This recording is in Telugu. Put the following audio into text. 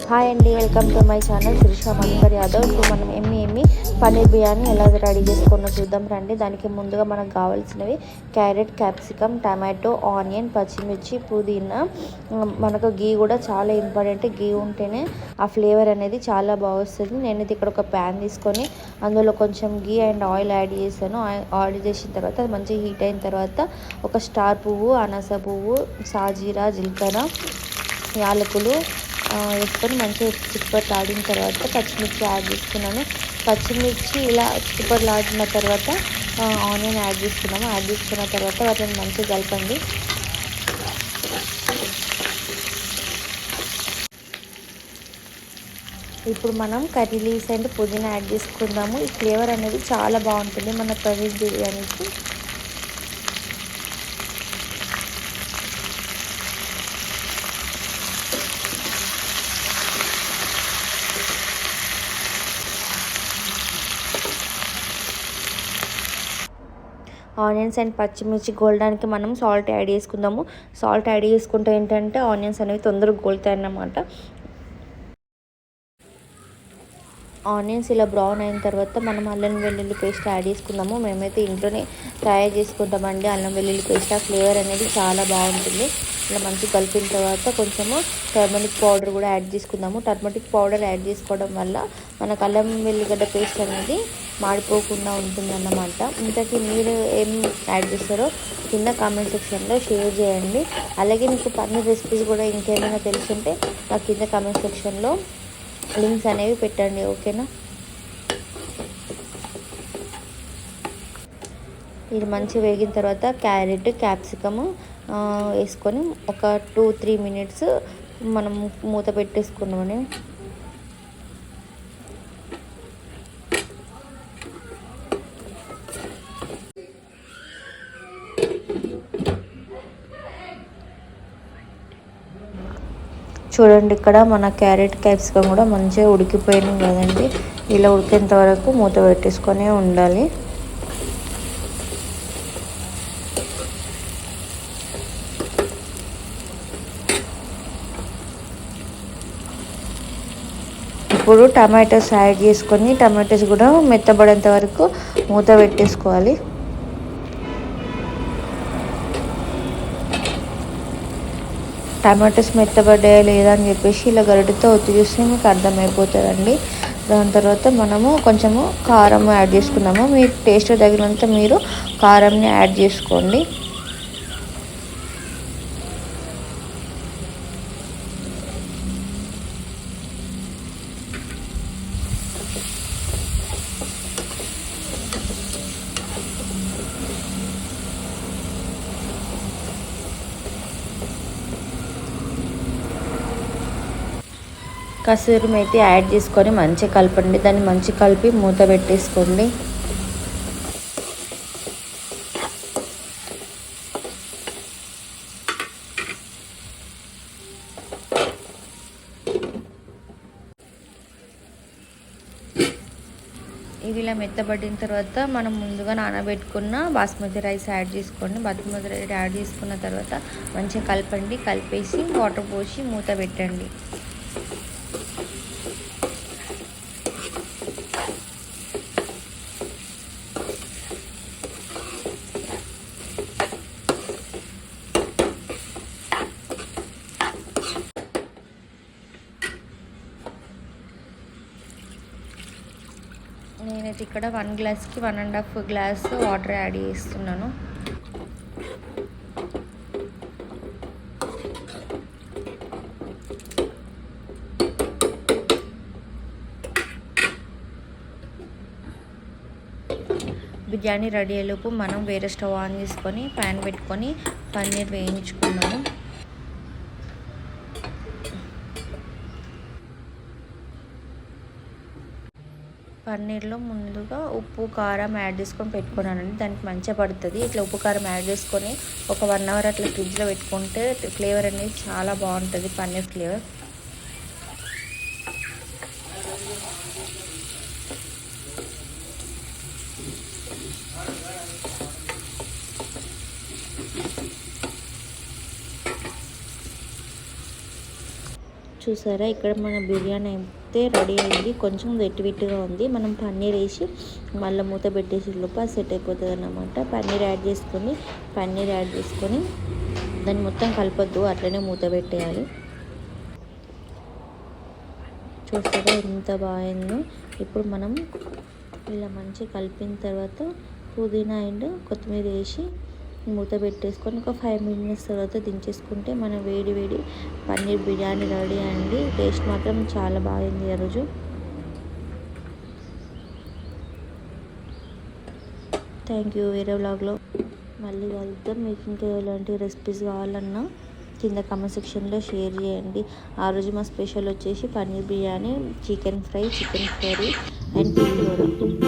హాయ్ అండి, welcome to my channel Shirisha Madhukar Yadav. ఇప్పుడు మనం ఎమ్మి పన్నీర్ బిర్యానీ ఎలా రెడీ చేసుకున్నా చూద్దాం రండి. దానికి ముందుగా మనకు కావాల్సినవి క్యారెట్, క్యాప్సికమ్, టమాటో, ఆనియన్, పచ్చిమిర్చి, పుదీనా. మనకు గీ కూడా చాలా ఇంపార్టెంట్. గీ ఉంటేనే ఆ ఫ్లేవర్ అనేది చాలా బాగా వస్తుంది. నేనైతే ఇక్కడ ఒక ప్యాన్ తీసుకొని అందులో కొంచెం గీ అండ్ ఆయిల్ యాడ్ చేశాను. ఆయిల్ చేసిన తర్వాత అది మంచిగా హీట్ అయిన తర్వాత ఒక స్టార్ పువ్వు, అనాస పువ్వు, సాజీరా, జీలకర్ర, యాలకులు వేసుకొని మంచిగా చిప్పట్లాడిన తర్వాత పచ్చిమిర్చి యాడ్ చేసుకున్నాను. పచ్చిమిర్చి ఇలా చిప్పట్లాడిన తర్వాత ఆనియన్ యాడ్ చేసుకున్నాము. యాడ్ చేసుకున్న తర్వాత వాటిని మంచిగా కలపండి. ఇప్పుడు మనం కర్రీ లీవ్స్ అండ్ పుదీనా యాడ్ చేసుకుందాము. ఈ ఫ్లేవర్ అనేది చాలా బాగుంటుంది మన పన్నీర్ బిర్యానీకి. ఆనియన్స్ అండ్ పచ్చిమిర్చి గోలడానికి మనం సాల్ట్ యాడ్ చేసుకుందాము. సాల్ట్ యాడ్ చేసుకుంటే ఏంటంటే ఆనియన్స్ అనేవి తొందరగా గోలుతాయి అన్నమాట. ఆనియన్స్ ఇలా బ్రౌన్ అయిన తర్వాత మనం అల్లం వెల్లుల్లి పేస్ట్ యాడ్ చేసుకుందాము. మేమైతే ఇంట్లోనే తయారు చేసుకుంటామండి అల్లం వెల్లుల్లి పేస్ట్. ఆ ఫ్లేవర్ అనేది చాలా బాగుంటుంది. ఇలా మంచిగా కలిపిన తర్వాత కొంచెము టర్మరిక్ పౌడర్ కూడా యాడ్ చేసుకుందాము. టర్మరిక్ పౌడర్ యాడ్ చేసుకోవడం వల్ల మనకు అల్లం వెల్లిగడ్డ పేస్ట్ అనేది మాడిపోకుండా ఉంటుందన్నమాట. ఇంతకీ మీరు ఏం యాడ్ చేస్తారో కింద కామెంట్ సెక్షన్లో షేర్ చేయండి. అలాగే మీకు పన్నీర్ రెసిపీస్ కూడా ఇంకేమైనా తెలుసుంటే నాకు కింద కామెంట్ సెక్షన్లో లింక్స్ అనేవి పెట్టండి, ఓకేనా. ఇది మంచిగా వేగిన తర్వాత క్యారెట్, క్యాప్సికమ్ వేసుకొని ఒక 2-3 మినిట్స్ మనం మూత పెట్టేసుకున్నామని. చూడండి, ఇక్కడ మన క్యారెట్, క్యాప్సికమ్ కూడా మంచిగా ఉడికిపోయినాయి కదండి. ఇలా ఉడికేంత వరకు మూత పెట్టేసుకొని ఉండాలి. ఇప్పుడు టమాటోస్ యాడ్ చేసుకొని టమాటోస్ కూడా మెత్తబడేంత వరకు మూత పెట్టేసుకోవాలి. టమాటోస్ మెత్తబడ్డాయా లేదా అని చెప్పేసి ఇలా గరిటెతో ఒత్తి చూస్తే మీకు అర్థమైపోతుందండి. దాని తర్వాత మనము కొంచెము కారం యాడ్ చేసుకుందాము. మీ టేస్ట్ తగినంత మీరు కారంని యాడ్ చేసుకోండి. కసూరి మేతి యాడ్ చేసుకొని మంచిగా కలపండి. దాన్ని మంచిగా కలిపి మూత పెట్టేసుకోండి. ఇది ఇలా మెత్తబడిన తర్వాత మనం ముందుగా నానబెట్టుకున్న బాస్మతి రైస్ యాడ్ చేసుకోండి. బాస్మతి రైస్ యాడ్ చేసుకున్న తర్వాత మంచిగా కలపండి. కలిపేసి వాటర్ పోసి మూత పెట్టండి. నేనైతే ఇక్కడ 1 గ్లాస్కి 1.5 గ్లాస్ వాటర్ యాడ్ చేస్తున్నాను. బిర్యానీ రెడీ అయ్యేలోపు మనం వేరే స్టవ్ ఆన్ చేసుకొని ప్యాన్ పెట్టుకొని పన్నీర్ వేయించుకున్నాము. పన్నీర్లో ముందుగా ఉప్పు, కారం యాడ్ చేసుకొని పెట్టుకున్నానండి. దానికి మంచిగా పడుతుంది. ఇట్లా ఉప్పు, కారం యాడ్ చేసుకొని ఒక 1 అవర్ అట్లా ఫ్రిడ్జ్లో పెట్టుకుంటే ఫ్లేవర్ అనేది చాలా బాగుంటుంది, పన్నీర్ ఫ్లేవర్. చూసారా ఇక్కడ మన బిర్యానీ అయితే రెడీ అయింది. కొంచెం వెట్టుగా ఉంది. మనం పన్నీర్ వేసి మళ్ళీ మూత పెట్టేసి లోపల సెట్ అయిపోతుంది అన్నమాట. పన్నీర్ యాడ్ చేసుకొని దాన్ని మొత్తం కలపొద్దు, అట్లనే మూత పెట్టేయాలి. చూసారా ఎంత బాగుందో. ఇప్పుడు మనం ఇలా మంచిగా కలిపిన తర్వాత పుదీనా అండ్ కొత్తిమీర వేసి మూత పెట్టేసుకొని ఒక 5 మినిట్స్ తర్వాత దించేసుకుంటే మన వేడి పన్నీర్ బిర్యానీ రెడీ అండి. టేస్ట్ మాత్రం చాలా బాగుంది ఈరోజు. Thank you. వేరే వ్లాగ్లో మళ్ళీ కలుద్దాం. మీకు ఇంకా ఎలాంటి రెసిపీస్ కావాలన్నా కింద కామెంట్ సెక్షన్లో షేర్ చేయండి. ఆ రోజు మా స్పెషల్ వచ్చేసి paneer biryani, chicken fry, chicken curry and pulihora.